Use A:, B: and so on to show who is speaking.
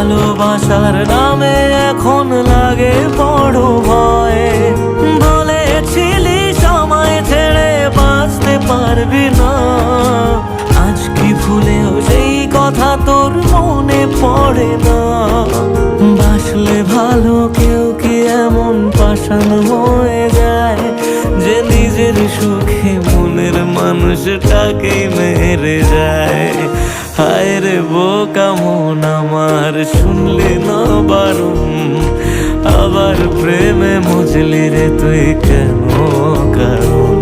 A: ভালোবাসার নামে এখন লাগে বড় ভয়। বলেছিলি সময় ছেড়ে বাঁচতে পারবি না, আজ কি ভুলেও সেই কথা তোর মনে পড়ে না? বাসলে ভালো কেউ কি এমন পাষাণ হয়ে যায় যে নিজের সুখে মনের মানুষটাকেই মেরে যায়? হায় রে বোকা মন আমার, শুনলি না বারণ, আবার প্রেমে মজলি রে তুই কেন কারণ?